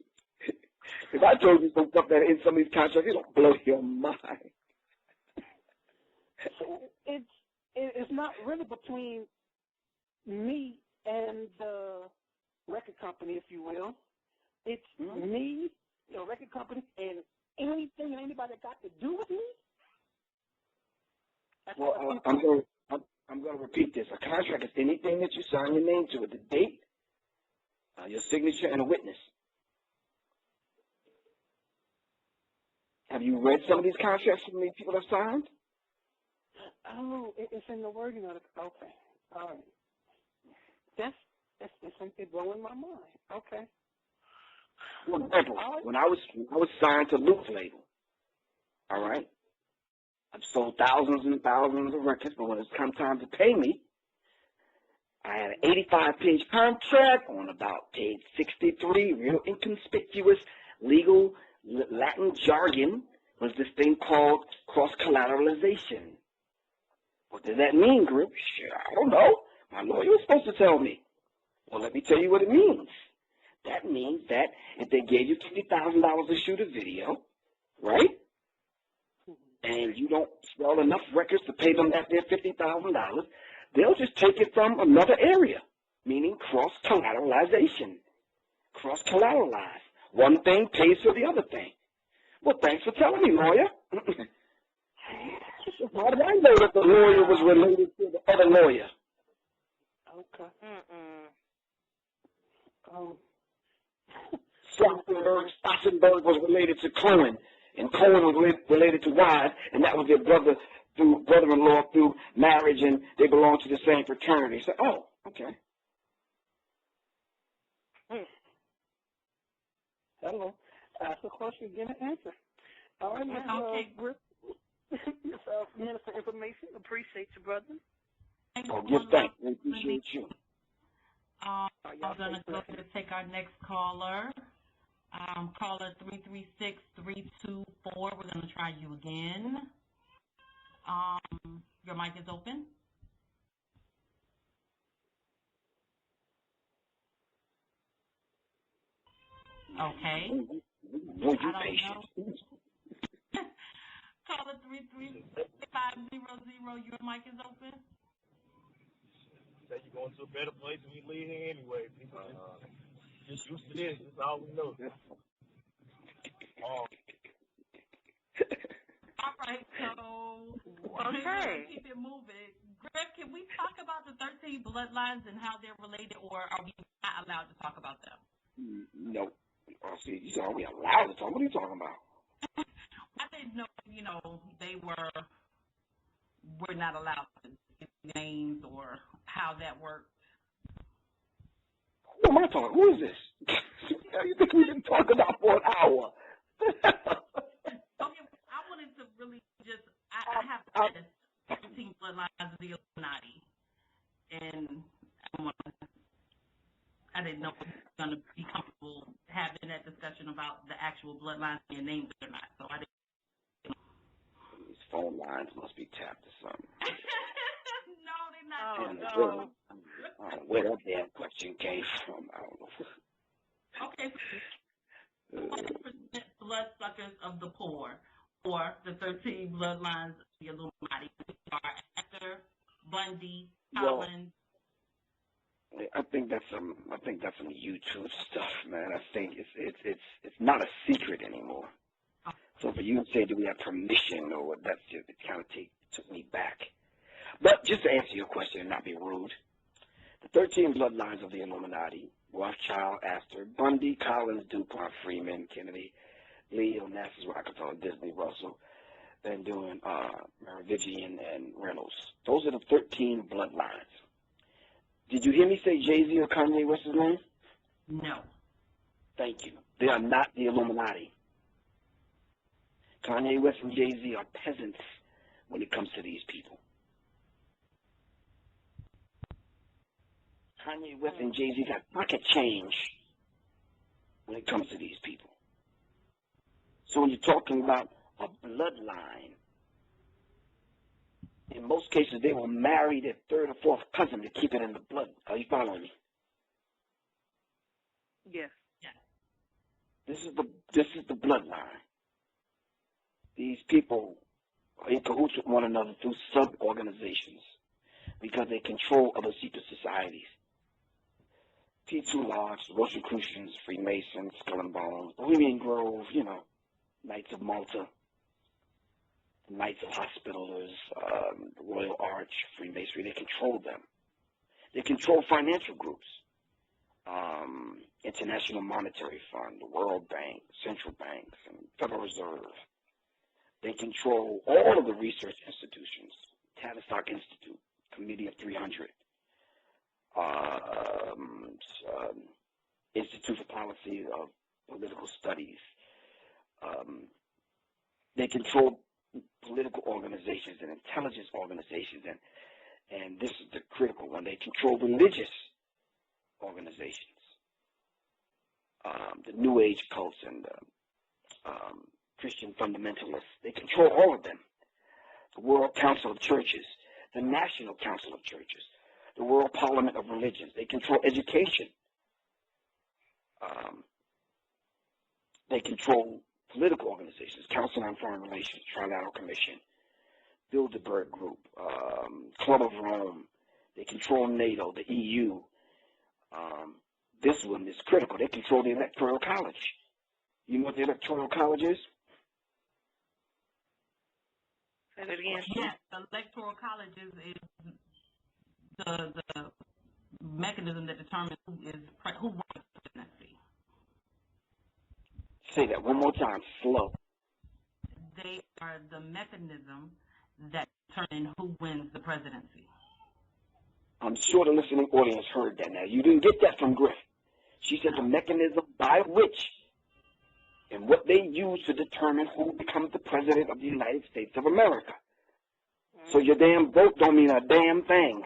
If I told you some stuff that in some of these contracts, it'll blow your mind. So it's not really between me and the record company, if you will. It's me, the record company, and anything and anybody that got to do with me. Well, I'm going to repeat this. A contract is anything that you sign your name to with the date, your signature, and a witness. Have you read some of these contracts from these people have signed? Oh, it's in the wording of it. Okay. All right. It's blowing my mind. Okay. For example, when I was signed to Luke's label, all right, I've sold thousands and thousands of records, but when it's come time to pay me, I had an 85-page contract on about page 63, real inconspicuous legal Latin jargon, was this thing called cross-collateralization. What does that mean, Griff? Shit, I don't know. My lawyer was supposed to tell me. Well, let me tell you what it means. That means that if they gave you $50,000 to shoot a video, right, and you don't sell enough records to pay them that their $50,000, they'll just take it from another area, meaning cross-collateralization. Cross-collateralize. One thing pays for the other thing. Well, thanks for telling me, lawyer. How did I know that the lawyer was related to the other lawyer? Okay. Stauffenberg was related to Cohen, and Cohen was related to Wise, and that was their brother-in-law through marriage, and they belonged to the same fraternity. So, oh, okay. Hello. Ask a question, get an answer. All right, Mr. Griff. Minister Information. Appreciate you, brother. Oh, give thanks. We appreciate you. I'm going to go ahead and take our next caller. Caller 336-324. We're going to try you again. Your mic is open. Okay. Boy, you patient. Caller 33500. Your mic is open. Say you're going to a better place when you leave here anyway. People just used to this. That's all we know. All right, so keep it moving. Griff, can we talk about the 13 bloodlines and how they're related, or are we not allowed to talk about them? No. See, you said, are we allowed to talk? What are you talking about? I didn't know, they were not allowed to give names or how that worked. Who am I talking? Who is this? You think we've been talking about for an hour? Okay, I wanted to really just, I have 13 bloodlines of the Illuminati, and I didn't know if I was going to be comfortable having that discussion about the actual bloodlines being named or not, so I didn't. These phone lines must be tapped or something. No, they're not. Oh, And no. I don't know where that damn question came from. I don't know. Okay. 1% bloodsuckers of the poor, or the 13 bloodlines of the Illuminati, which are Esther, Bundy, Collins. I think that's some YouTube stuff, man. I think it's not a secret anymore. So for you to say, do we have permission, or what, that's just, it kind of took me back. But just to answer your question and not be rude, the 13 bloodlines of the Illuminati: Rothschild, Astor, Bundy, Collins, DuPont, Freeman, Kennedy, Lee, Onassis, Rockefeller, Disney, Russell, Van Duren, Meravigian, and Reynolds. Those are the 13 bloodlines. Did you hear me say Jay-Z or Kanye West's name? No. Thank you. They are not the Illuminati. Kanye West and Jay-Z are peasants when it comes to these people. Kanye West and Jay-Z got pocket change when it comes to these people. So when you're talking about a bloodline, in most cases they will marry their third or fourth cousin to keep it in the blood. Are you following me? Yes. This is the bloodline. These people are in cahoots with one another through sub-organizations because they control other secret societies. P2 Lodge, Rosicrucians, Freemasons, Skull and Bones, Bohemian Grove, Knights of Malta, Knights of Hospitallers, the Royal Arch, Freemasonry. They control them. They control financial groups, International Monetary Fund, the World Bank, central banks, and Federal Reserve. They control all of the research institutions, Tavistock Institute, Committee of 300, Institute for Policy of Political Studies. They control political organizations and intelligence organizations, and this is the critical one. They control religious organizations, the New Age cults and Christian fundamentalists. They control all of them. The World Council of Churches, the National Council of Churches, the World Parliament of Religions. They control education. They control political organizations, Council on Foreign Relations, Trilateral Commission, Bilderberg Group, Club of Rome. They control NATO, the EU. This one is critical. They control the Electoral College. You know what the Electoral College is? Say that again. Yes, the Electoral College is the mechanism that determines who wins the presidency. Say that one more time, slow. They are the mechanism that determines who wins the presidency. I'm sure the listening audience heard that now. You didn't get that from Griff. She said the mechanism by which and what they use to determine who becomes the president of the United States of America. So your damn vote don't mean a damn thing.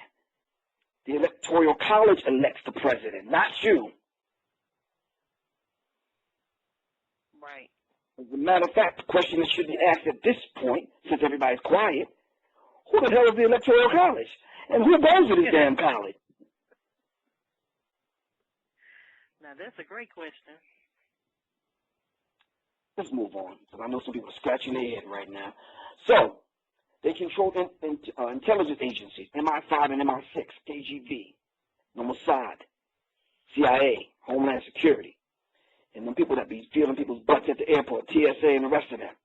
The Electoral College elects the president, not you. Right. As a matter of fact, the question that should be asked at this point, since everybody's quiet, who the hell is the Electoral College? And who goes to this damn college? Now, that's a great question. Let's move on, because I know some people are scratching their head right now. So, they control intelligence agencies, MI5 and MI6, KGB, the Mossad, CIA, Homeland Security, and them people that be feeling people's butts at the airport, TSA and the rest of them.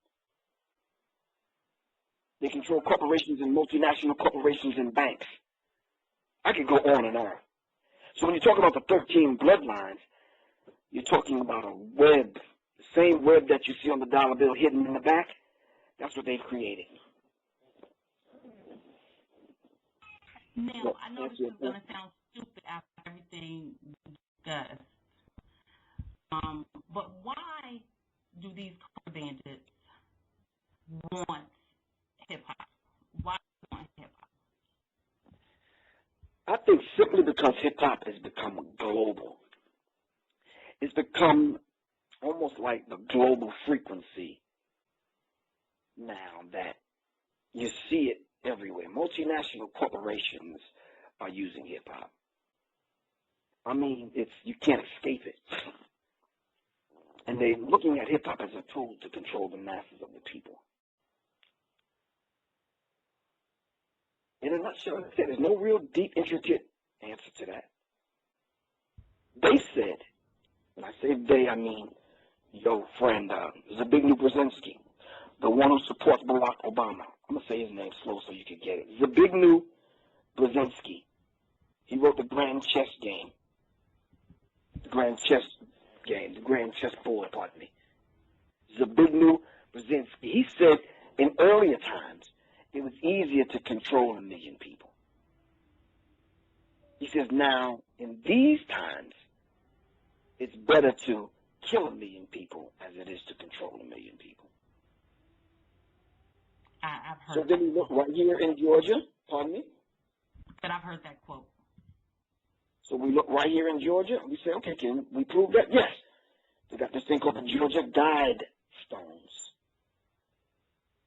They control corporations and multinational corporations and banks. I could go on and on. So when you talk about the 13 bloodlines, you're talking about a web, the same web that you see on the dollar bill hidden in the back. That's what they've created. Now, I know this is going to sound stupid after everything we discussed, but why do these car bandits want hip-hop? Why do they want hip-hop? I think simply because hip-hop has become global. It's become almost like the global frequency now that You see it everywhere. Multinational corporations are using hip-hop. I mean, you can't escape it. And they're looking at hip-hop as a tool to control the masses of the people. In a nutshell, there's no real deep, intricate answer to that. They said, when I say they, I mean your friend Zbigniew Brzezinski, the one who supports Barack Obama. I'm going to say his name slow so you can get it. Zbigniew Brzezinski. He wrote the Grand Chess Game. The Grand Chessboard, pardon me. Zbigniew Brzezinski. He said in earlier times, it was easier to control 1 million people. He says now, in these times, it's better to kill 1 million people as it is to control 1 million people. I've heard so then we look right here in Georgia, pardon me? But I've heard that quote. So we look right here in Georgia, and we say, okay, can we prove that? Yes. They got this thing called the Georgia Guidestones.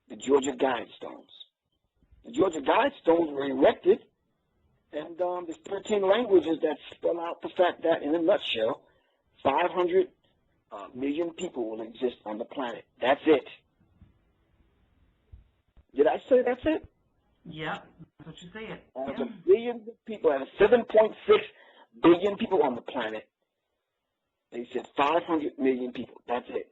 The Georgia Guidestones. The Georgia Guidestones were erected, and there's 13 languages that spell out the fact that, in a nutshell, 500 million people will exist on the planet. That's it. Did I say that's it? Yep, that's what you said. Out of billions of people, out of 7.6 billion people on the planet, they said 500 million people. That's it.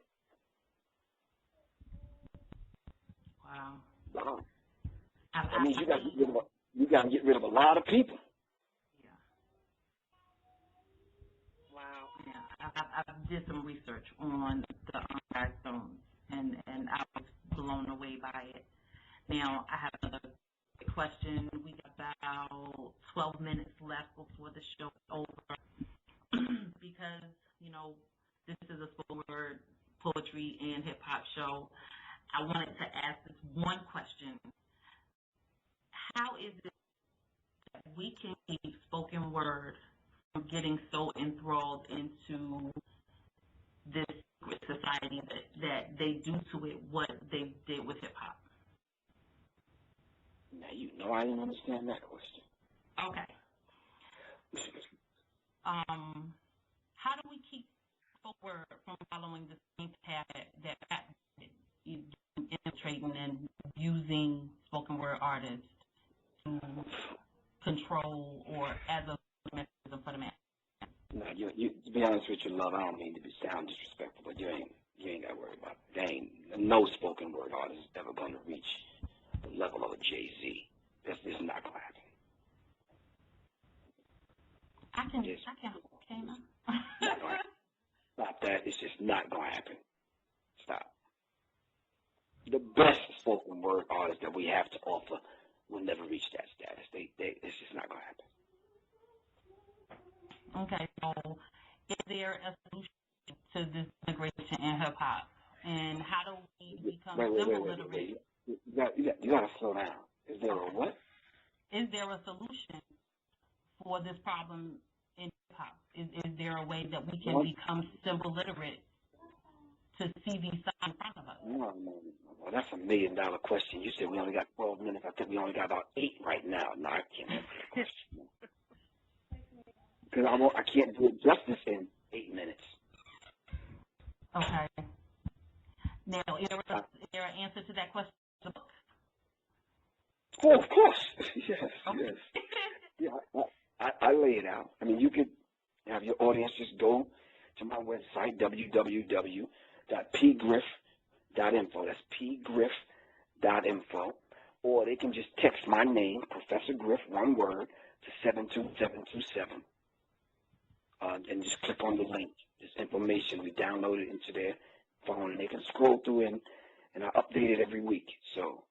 Wow. Wow. That means you got to get rid of a lot of people. Yeah. Wow. Yeah. I did some research on the Guidestones, and I was blown away by it. Now, I have another question. We got about 12 minutes left before the show is over because, you know, this is a spoken word, poetry, and hip-hop show. I wanted to ask this one question. How is it that we can keep spoken word from getting so enthralled into this society that they do to it what they did with hip-hop? Now, you know I didn't understand that question. Okay. How do we keep spoken word from following the same path that rap did, infiltrating and using spoken word artists to control or as a mechanism for the man? No, you to be honest with you, love, I don't mean to sound disrespectful, but you ain't got to worry about it. There ain't no spoken word artist ever going to reach the level of a Jay-Z. That's just not going to happen. I can, okay, no. Not going to happen. Stop that. It's just not going to happen. Stop. The best spoken word artists that we have to offer will never reach that status. It's just not going to happen. Okay, so is there a solution to this integration in hip hop? And how do we become symbol literate? You got to slow down. Is there a what? Is there a solution for this problem in hip hop? Is there a way that we can become symbol literate to see these signs in front of us? No. Well, that's $1 million question. You said we only got 12 minutes. I think we only got about 8 right now. No, I can't answer that question. Because I can't do it justice in 8 minutes. Okay. Now, is there an answer to that question? Oh, of course. Yes, okay. Yes. Yeah, I lay it out. I mean, you could have your audience just go to my website, www.pgriff.info. That's pgriff.info. Or they can just text my name, Professor Griff, one word, to 72727. And just click on the link. This information, we download it into their phone, and they can scroll through and I update it every week. So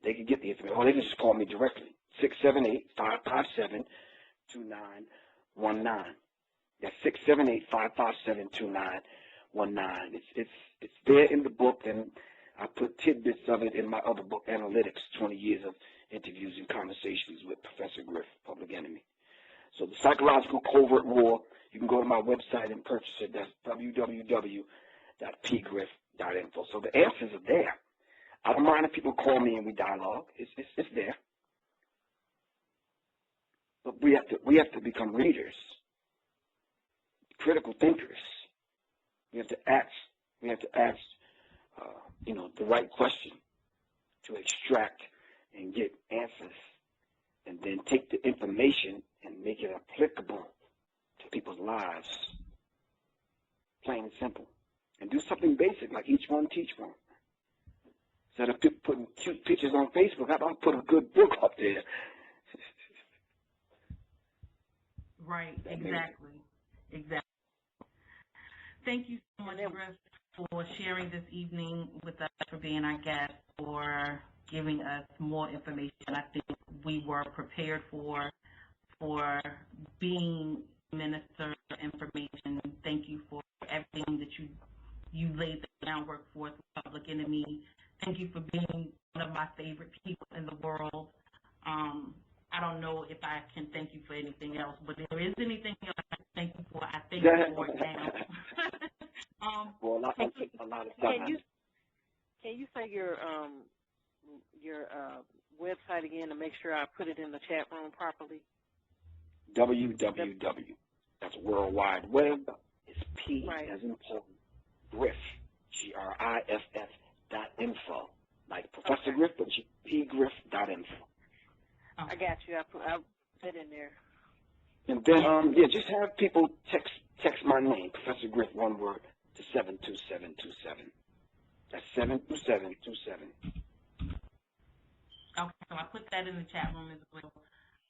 they can get the information. Or they can just call me directly, 678-557-2919. That's 678-557-2919. It's there in the book, and I put tidbits of it in my other book, Analytics, 20 Years of Interviews and Conversations with Professor Griff, Public Enemy. So the Psychological Covert War, you can go to my website and purchase it. That's www.pgriff.info. So the answers are there. I don't mind if people call me and we dialogue. It's there. But we have to become readers, critical thinkers. We have to ask the right question to extract and get answers, and then take the information and make it applicable to people's lives, plain and simple. And do something basic, like each one teach one. Instead of putting cute pictures on Facebook, how about put a good book up there? Right, exactly. Thank you so much, Griff, for sharing this evening with us, for being our guest, for giving us more information. I think we were prepared for being minister information. Thank you for everything that you laid the groundwork for us with Public Enemy. Thank you for being one of my favorite people in the world. I don't know if I can thank you for anything else, but if there is anything else I can thank you for, I thank you for it now. Can you say your website again to make sure I put it in the chat room properly? www. That's World Wide Web. It's P as in Paul, Griff, GRIFF.info. Like Professor Griff, but pgriff.info. I got you. I put it in there. And then, just have people text my name, Professor Griff, one word, to 72727. That's 72727. Okay, so I put that in the chat room as well.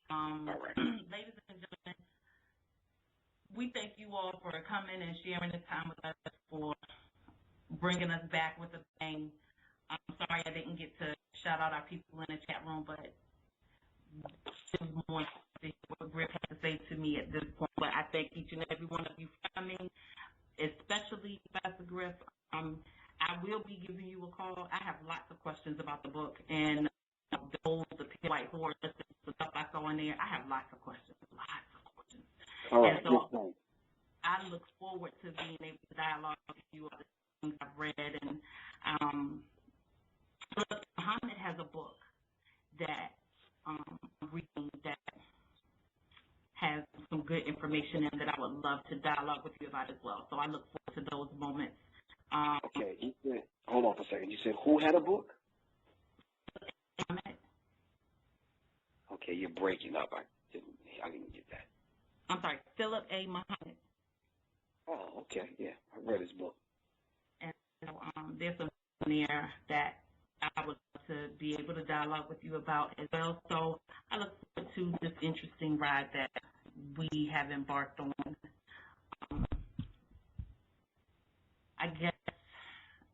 All right. Ladies and gentlemen, we thank you all for coming and sharing this time with us, for bringing us back with a bang. I'm sorry I didn't get to shout out our people in the chat room, but it was more interesting what Griff had to say to me at this point. But I thank each and every one of you for coming, especially Professor Griff. I will be giving you a call. I have lots of questions about the book and the Pale White Horse, the stuff I saw in there. I have lots of questions. All right. And so I look forward to being able to dialogue with you about the things I've read. And look, Muhammad has a book that I'm reading that has some good information in that I would love to dialogue with you about as well. So I look forward to those moments. Okay, hold on for a second. You said who had a book? Okay, you're breaking up. I didn't get that. I'm sorry, Philip A. Muhammad. Oh, okay, yeah, I read his book. And so, there's some in there that I would love to be able to dialogue with you about as well. So I look forward to this interesting ride that we have embarked on. I guess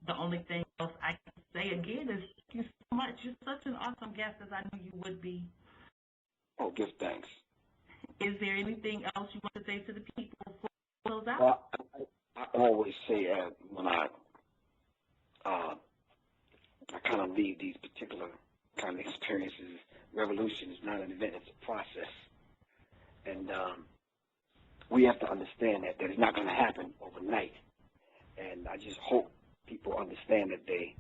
the only thing else I can say again is thank you so much. You're such an awesome guest, as I knew you would be. Oh, give thanks. Is there anything else you want to say to the people before we close out? Well, I always say when I kind of leave these particular kind of experiences, revolution is not an event, it's a process. And we have to understand that it's not going to happen overnight. And I just hope people understand that they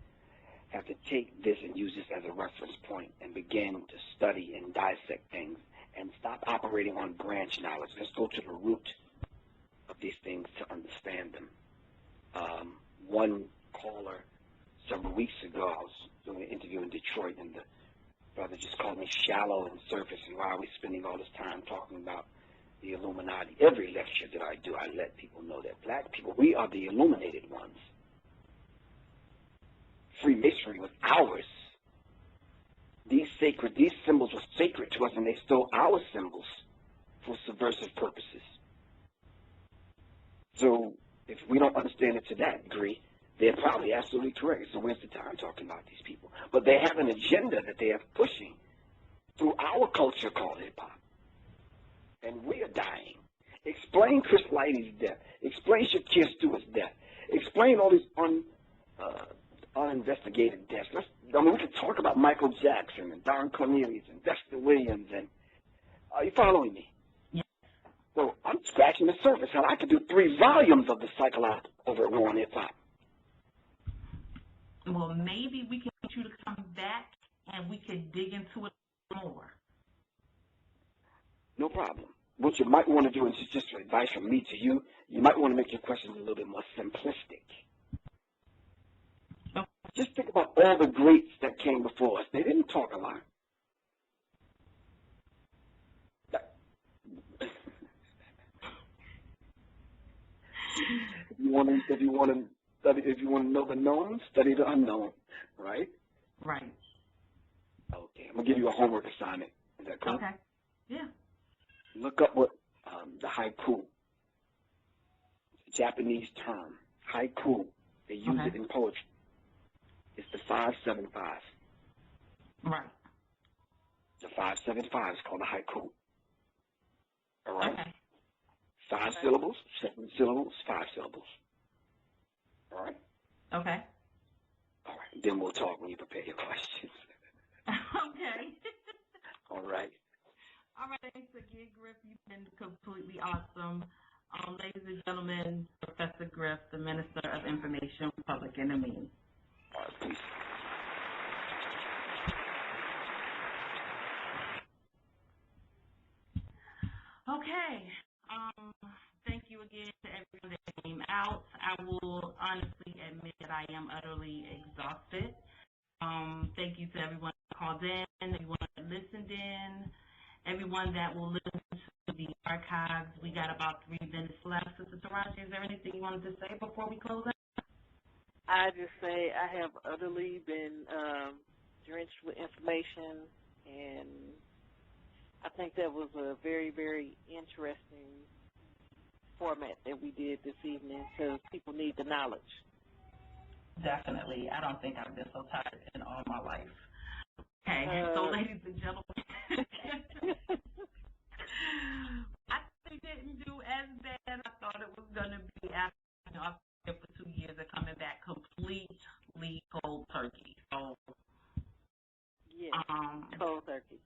have to take this and use this as a reference point and begin to study and dissect things and stop operating on branch knowledge. Let's go to the root of these things to understand them. One caller several weeks ago, I was doing an interview in Detroit, and the brother just called me shallow and surface, and why are we spending all this time talking about the Illuminati? Every lecture that I do, I let people know that black people, we are the illuminated ones. Freemasonry was ours. These symbols were sacred to us, and they stole our symbols for subversive purposes. So if we don't understand it to that degree, they're probably absolutely correct. So where's the time talking about these people? But they have an agenda that they are pushing through our culture called hip-hop. And we are dying. Explain Chris Lighty's death. Explain Shakir Stewart's death. Explain all these uninvestigated deaths. We can talk about Michael Jackson and Don Cornelius and Dexter Williams. And are you following me? Yeah. So I'm scratching the surface. Hell, I could do 3 volumes of the cycle out over at War on Hip Hop. Well, maybe we can get you to come back and we could dig into it more. No problem. What you might want to do, and this is just advice from me to you, you might want to make your questions a little bit more simplistic. Okay. Just think about all the greats that came before us. They didn't talk a lot. If you want to know the known, study the unknown, right? Right. Okay, I'm gonna give you a homework assignment. Is that cool? Okay. Yeah. Look up what the haiku, Japanese term, haiku. They use it in poetry. It's the 575. Right. The 575 is called a haiku. All right. Okay. 5 syllables, 7 syllables, 5 syllables. All right. Okay. All right. Then we'll talk when you prepare your questions. Okay. All right. All right, thanks again, Griff. You've been completely awesome. Ladies and gentlemen, Professor Griff, the Minister of Information, Public Enemy. All right, peace. Okay. Thank you again to everyone that came out. I will honestly admit that I am utterly exhausted. Thank you to everyone that called in, everyone that listened in, everyone that will listen to the archives. We got about 3 minutes left. Sister Taraji, is there anything you wanted to say before we close out? I just say I have utterly been drenched with information, and I think that was a very, very interesting format that we did this evening because people need the knowledge. Definitely. I don't think I've been so tired in all my life. Okay, so ladies and gentlemen, I think didn't do as bad as I thought it was going to be after I've been for 2 years and coming back completely cold turkey. So, yeah, cold turkey.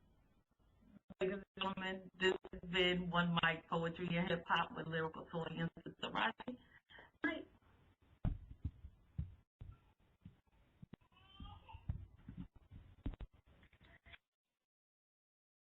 Ladies and gentlemen, this has been One Mic Poetry and Hip Hop with Lyrical Toy and Sister Taraji.